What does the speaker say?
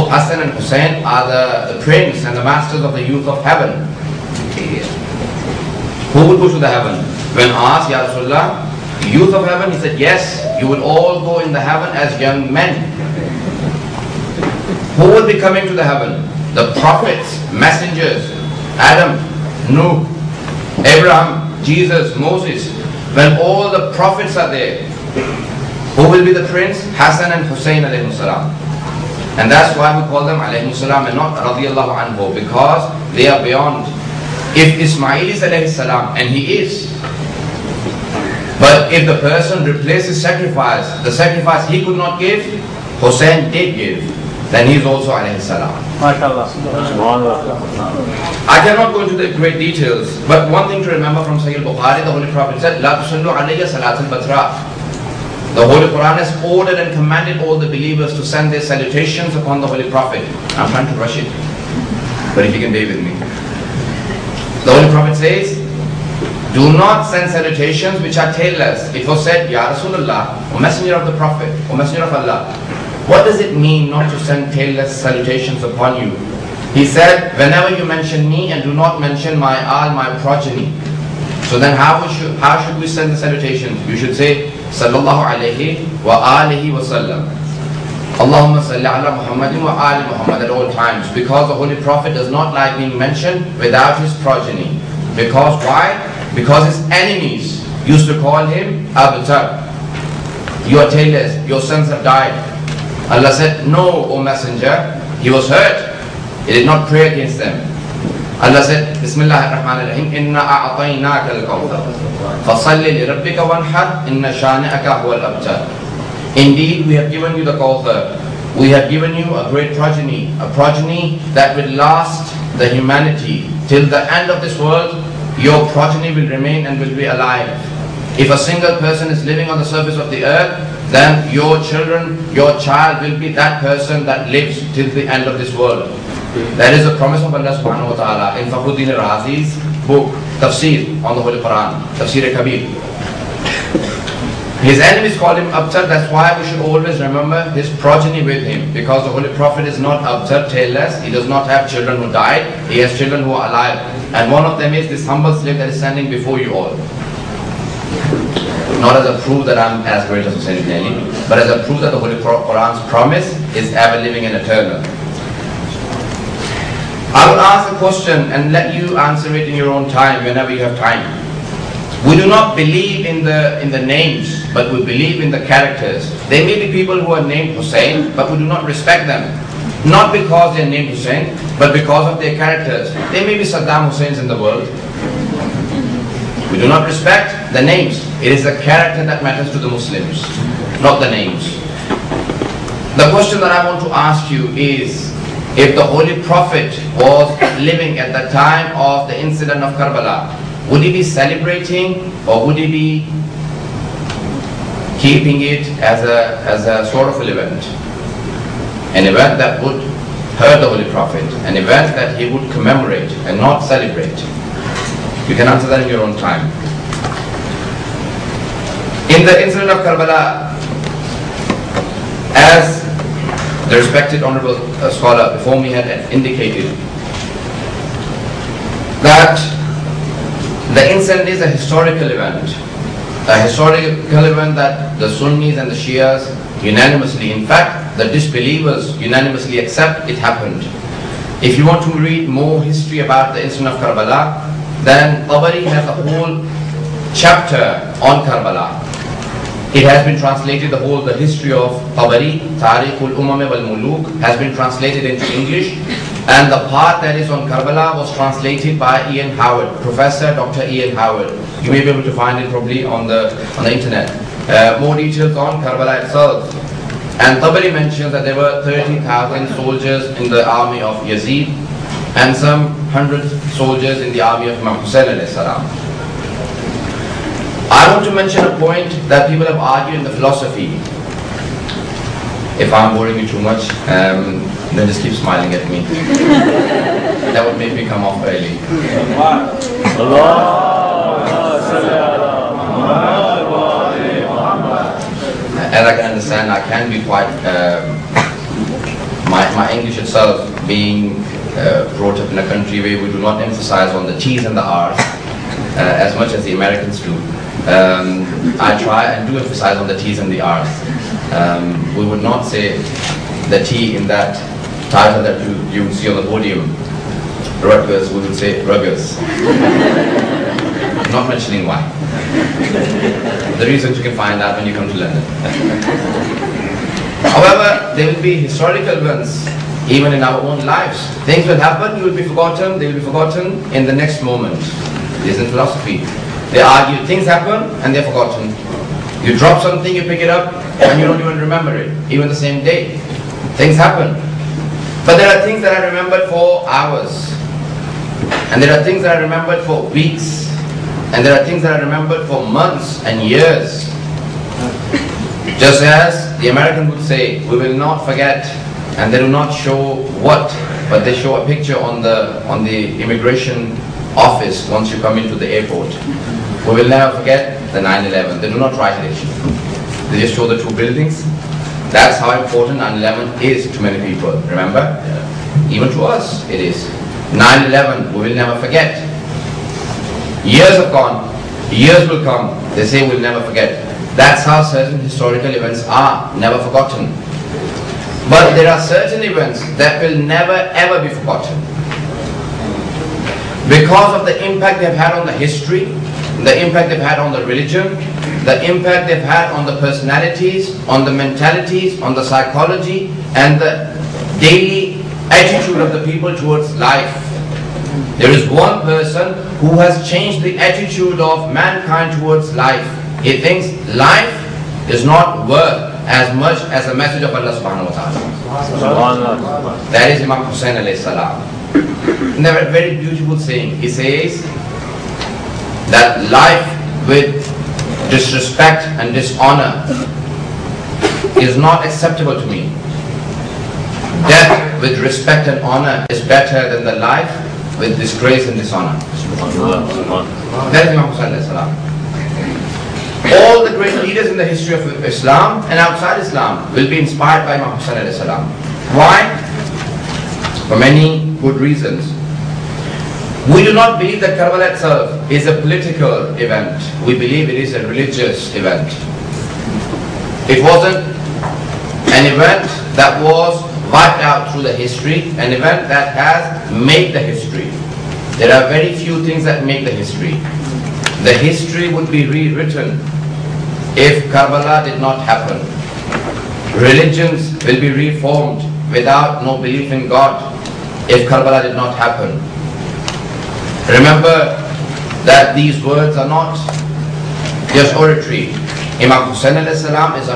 Hassan and Hussein are the prince and the masters of the youth of heaven. Who will go to the heaven? When asked, Ya Rasulullah, youth of heaven, he said, yes, you will all go in the heaven as young men. Who will be coming to the heaven? The prophets, messengers, Adam, Nuh, Abraham, Jesus, Moses. When all the prophets are there, who will be the prince? Hassan and Hussein alayhi salam. And that's why we call them alayhi salam and not radiyallahu anhu, because they are beyond. If Ismail is alayhi salam, and he is, but if the person replaces sacrifice, the sacrifice he could not give, Hussein did give, then he is also alayhi salam. I cannot go into the great details, but one thing to remember from Sahih Bukhari, the Holy Prophet said, La tusallu alayya salatul batra. The Holy Quran has ordered and commanded all the believers to send their salutations upon the Holy Prophet. I'm trying to rush it, but if you can bear with me. The Holy Prophet says, do not send salutations which are tailless. It was said, Ya Rasulullah, O Messenger of the Prophet, O Messenger of Allah, what does it mean not to send tailless salutations upon you? He said, whenever you mention me and do not mention my progeny. So then how should we send the salutations? You should say, Sallallahu alayhi wa alihi wa sallam. Allahumma salli ala Muhammadin wa ali Muhammad at all times. Because the Holy Prophet does not like being mentioned without his progeny. Because why? Because his enemies used to call him Abtar. You are tailless, your sons have died. Allah said, no, O Messenger, he was hurt. He did not pray against them. Allah said, Bismillah ar-Rahman ar-Rahim, Inna a'ataynaka al-kawthar, fasalli li rabbika wanhar, inna shani'aka huwa al-abtar. Indeed, we have given you the Kawthar. We have given you a great progeny, a progeny that will last the humanity till the end of this world. Your progeny will remain and will be alive. If a single person is living on the surface of the earth, then your child will be that person that lives till the end of this world. That is a promise of Allah subhanahu wa ta'ala in Fakhruddin Razi's book, Tafsir on the Holy Quran, Tafsir Kabir. His enemies call him Abtar, that's why we should always remember his progeny with him, because the Holy Prophet is not Abtar, tailless, he does not have children who died, he has children who are alive. And one of them is this humble slave that is standing before you all. Not as a proof that I'm as great as Hussein ibn Ali, but as a proof that the Holy Quran's promise is ever living and eternal. I will ask a question and let you answer it in your own time, whenever you have time. We do not believe in the names, but we believe in the characters. There may be people who are named Hussein, but we do not respect them. Not because they are named Hussein, but because of their characters. There may be Saddam Husseins in the world. We do not respect the names. It is the character that matters to the Muslims, not the names. The question that I want to ask you is, if the Holy Prophet was living at the time of the incident of Karbala, would he be celebrating or would he be keeping it as a sort of an event? An event that would hurt the Holy Prophet, an event that he would commemorate and not celebrate. You can answer that in your own time. In the incident of Karbala, as the respected honorable scholar before me had indicated, that the incident is a historical event. A historical event that the Sunnis and the Shias unanimously, in fact, the disbelievers unanimously accept it happened. If you want to read more history about the incident of Karbala, then Tabari has a whole chapter on Karbala. It has been translated, the history of Tabari, Tariq al-Umam wal-Muluk, has been translated into English, and the part that is on Karbala was translated by Ian Howard, Professor Dr. Ian Howard. You may be able to find it probably on the internet. More details on Karbala itself. And Tabari mentions that there were 30,000 soldiers in the army of Yazid and some 100 soldiers in the army of Imam Hussein alayhi salam. I want to mention a point that people have argued in the philosophy. If I'm boring you too much, then just keep smiling at me. That would make me come off early. As I can understand, I can be quite my English itself being brought up in a country where we do not emphasize on the T's and the R's as much as the Americans do. I try and do emphasize on the T's and the R's. We would not say the T in that title that you would see on the podium, Rutgers, we would say Rutgers. Not mentioning why. The reasons you can find out when you come to London. However, there will be historical events even in our own lives. Things will happen, you will be forgotten, they will be forgotten in the next moment. This is in philosophy. They argue, things happen and they're forgotten. You drop something, you pick it up, and you don't even remember it, even the same day. Things happen. But there are things that I remembered for hours. And there are things that I remembered for weeks. And there are things that I remembered for months and years. Just as the American would say, we will not forget, and they do not show what, but they show a picture on the immigration office once you come into the airport. We will never forget the 9/11. They do not write it. They just show the two buildings. That's how important 9/11 is to many people. Remember? Even to us, it is. 9/11, we will never forget. Years have gone, years will come. They say we'll never forget. That's how certain historical events are, never forgotten. But there are certain events that will never ever be forgotten. Because of the impact they've had on the history, the impact they've had on the religion, the impact they've had on the personalities, on the mentalities, on the psychology, and the daily attitude of the people towards life. There is one person who has changed the attitude of mankind towards life. He thinks life is not worth as much as the message of Allah subhanahu wa ta'ala. That is Imam Hussain alayhi salam. And they have a very beautiful saying. He says that life with disrespect and dishonor is not acceptable to me. Death with respect and honor is better than the life with disgrace and dishonor. That is Imam Hussain alayhi salam. All the great leaders in the history of Islam and outside Islam will be inspired by Imam Hussain alayhi salam. Why? For many good reasons. We do not believe that Karbala itself is a political event. We believe it is a religious event. It wasn't an event that was wiped out through the history, an event that has made the history. There are very few things that make the history. The history would be rewritten if Karbala did not happen. Religions will be reformed without no belief in God if Karbala did not happen. Remember that these words are not just oratory. Imam Hussain alayhi salam is